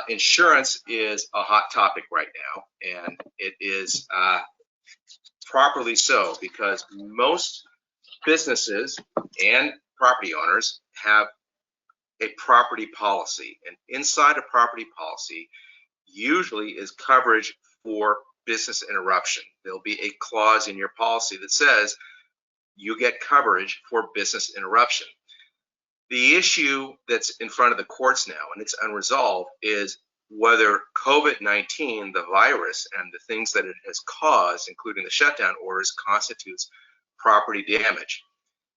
Insurance is a hot topic right now, and it is properly so, because most businesses and property owners have a property policy, and inside a property policy usually is coverage for business interruption. There'll be a clause in your policy that says you get coverage for business interruption. The issue that's in front of the courts now, and it's unresolved, is whether COVID-19, the virus, and the things that it has caused, including the shutdown orders, constitutes property damage.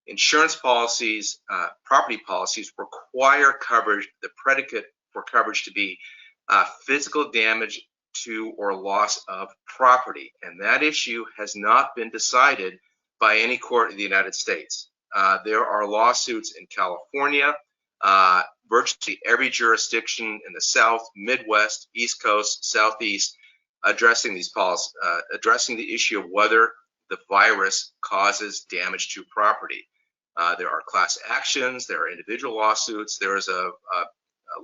Insurance policies, property policies require coverage, the predicate for coverage to be physical damage to or loss of property. And that issue has not been decided by any court in the United States. There are lawsuits in California, virtually every jurisdiction in the South, Midwest, East Coast, Southeast, addressing these policies, addressing the issue of whether the virus causes damage to property. There are class actions, there are individual lawsuits. There is a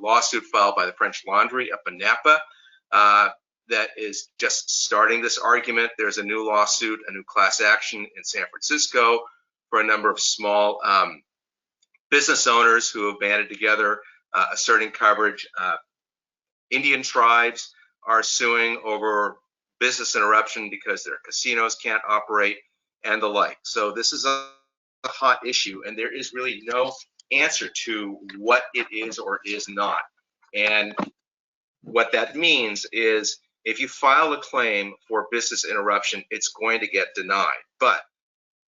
lawsuit filed by the French Laundry up in Napa that is just starting this argument. There's a new lawsuit, a new class action in San Francisco for a number of small business owners who have banded together asserting coverage. Indian tribes are suing over business interruption because their casinos can't operate and the like. So this is a hot issue, and there is really no answer to what it is or is not. And what that means is if you file a claim for business interruption, it's going to get denied. But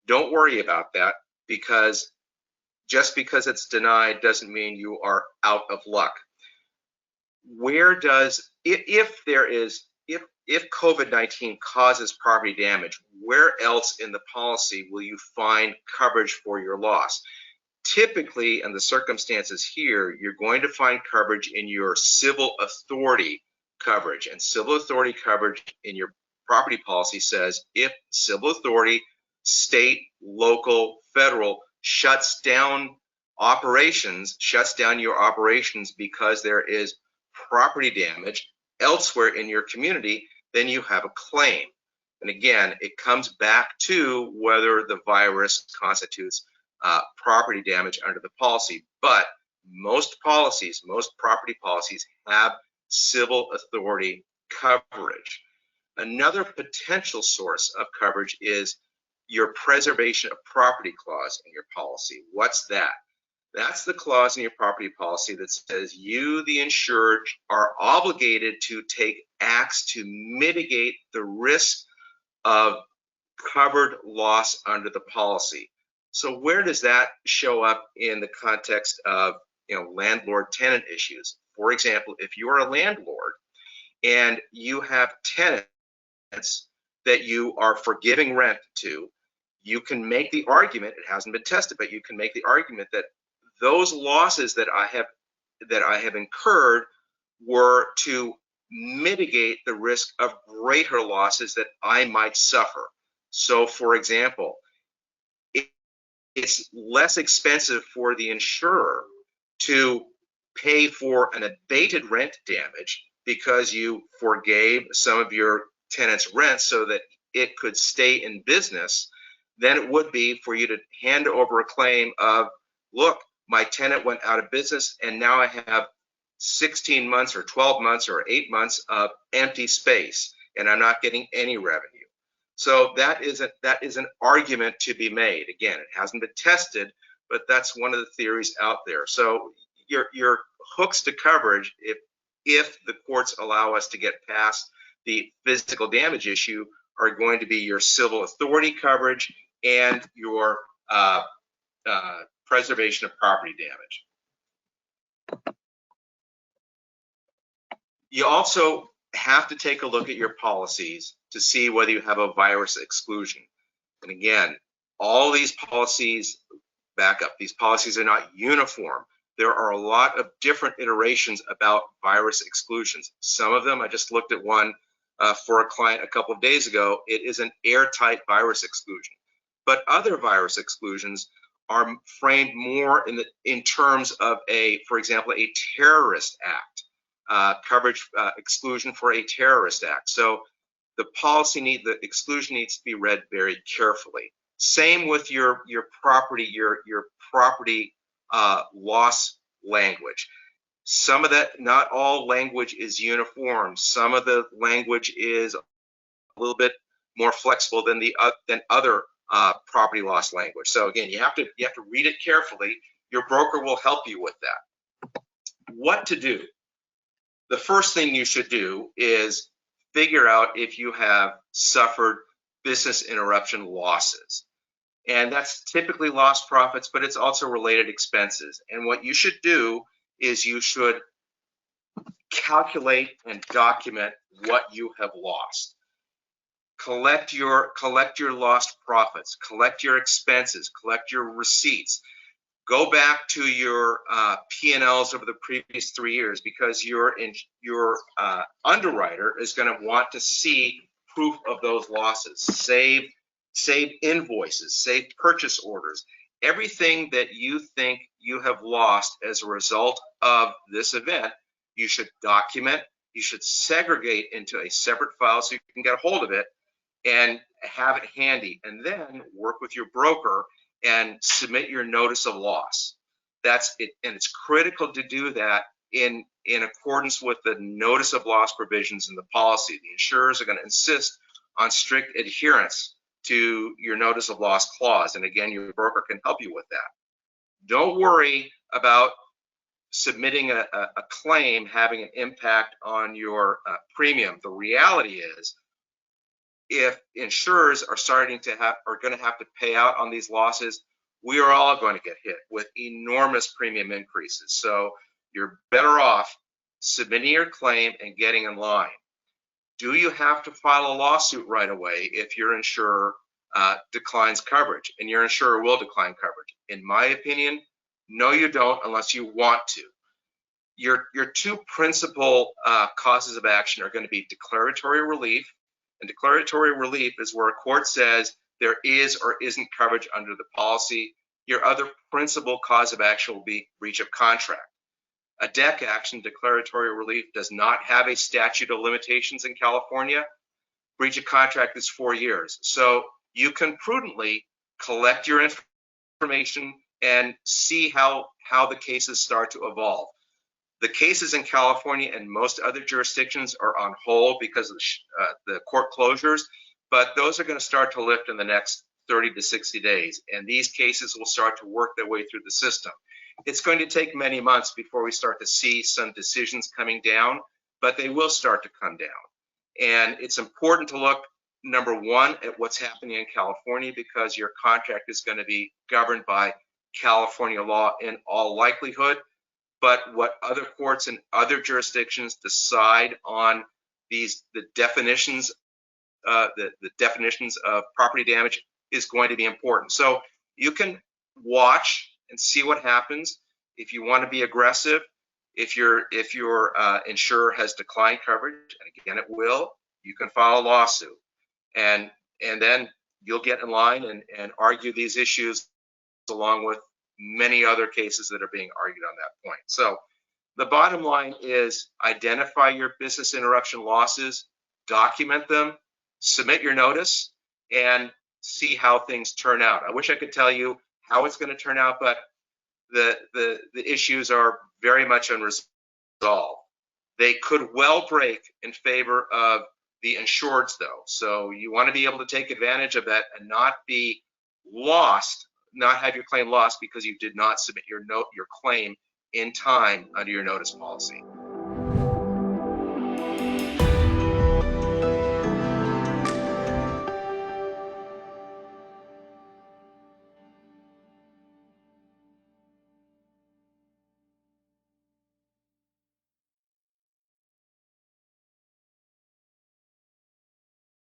don't worry about that, because just because it's denied doesn't mean you are out of luck. Where does, if COVID-19 causes property damage, where else in the policy will you find coverage for your loss? Typically, in the circumstances here, you're going to find coverage in your civil authority coverage. And civil authority coverage in your property policy says if civil authority, state, local, federal, shuts down your operations because there is property damage elsewhere in your community, then you have a claim. And again, it comes back to whether the virus constitutes property damage under the policy. But most policies, most property policies have civil authority coverage. Another potential source of coverage is your preservation of property clause in your policy. What's that? That's the clause in your property policy that says you, the insured, are obligated to take acts to mitigate the risk of covered loss under the policy. So where does that show up in the context of landlord-tenant issues? For example, if you are a landlord and you have tenants that you are forgiving rent to, you can make the argument, it hasn't been tested, but you can make the argument that those losses that I have incurred were to mitigate the risk of greater losses that I might suffer. So for example, it's less expensive for the insurer to pay for an abated rent damage because you forgave some of your tenant's rent so that it could stay in business than it would be for you to hand over a claim of, look, my tenant went out of business and now I have 16 months or 12 months or 8 months of empty space and I'm not getting any revenue. So that is an argument to be made. Again, it hasn't been tested, but that's one of the theories out there. So your hooks to coverage, if the courts allow us to get past the physical damage issue, are going to be your civil authority coverage and your preservation of property damage. You also have to take a look at your policies to see whether you have a virus exclusion. And again, all these policies, back up, these policies are not uniform. There are a lot of different iterations about virus exclusions. Some of them, I just looked at one for a client a couple of days ago. It is an airtight virus exclusion. But other virus exclusions are framed more in terms of for example, a terrorist act. coverage exclusion for a terrorist act. So the exclusion needs to be read very carefully. Same with your property loss language. Some of that, not all language is uniform. Some of the language is a little bit more flexible than other property loss language. So again, you have to read it carefully. Your broker will help you with that. What to do? The first thing you should do is figure out if you have suffered business interruption losses. And that's typically lost profits, but it's also related expenses. And what you should do is you should calculate and document what you have lost. Collect your lost profits, collect your expenses, collect your receipts. Go back to your P&Ls over the previous 3 years, because your underwriter is going to want to see proof of those losses. Save invoices, save purchase orders. Everything that you think you have lost as a result of this event, you should document. You should segregate into a separate file so you can get a hold of it and have it handy, and then work with your broker and submit your notice of loss. That's it, and it's critical to do that in accordance with the notice of loss provisions in the policy. The insurers are going to insist on strict adherence to your notice of loss clause, and again, your broker can help you with that. Don't worry about submitting a claim having an impact on your premium. The reality is, if insurers are going to have to pay out on these losses, we are all going to get hit with enormous premium increases. So you're better off submitting your claim and getting in line. Do you have to file a lawsuit right away if your insurer declines coverage? And your insurer will decline coverage. In my opinion, no, you don't, unless you want to. Your two principal causes of action are going to be declaratory relief. And declaratory relief is where a court says there is or isn't coverage under the policy. Your other principal cause of action will be breach of contract. A DEC action, declaratory relief, does not have a statute of limitations in California. Breach of contract is 4 years. So you can prudently collect your information and see how the cases start to evolve. The cases in California and most other jurisdictions are on hold because of the court closures, but those are going to start to lift in the next 30 to 60 days, and these cases will start to work their way through the system. It's going to take many months before we start to see some decisions coming down, but they will start to come down. And it's important to look, number one, at what's happening in California, because your contract is going to be governed by California law in all likelihood. But what other courts in other jurisdictions decide on the definitions of property damage is going to be important. So you can watch and see what happens. If you want to be aggressive, if your insurer has declined coverage, and again it will, you can file a lawsuit, and then you'll get in line and argue these issues along with many other cases that are being argued on that point. So the bottom line is, identify your business interruption losses, document them, submit your notice, and see how things turn out. I wish I could tell you how it's going to turn out, but the issues are very much unresolved. They could well break in favor of the insureds, though. So you want to be able to take advantage of that and not be lost, not have your claim lost because you did not submit your claim in time under your notice policy.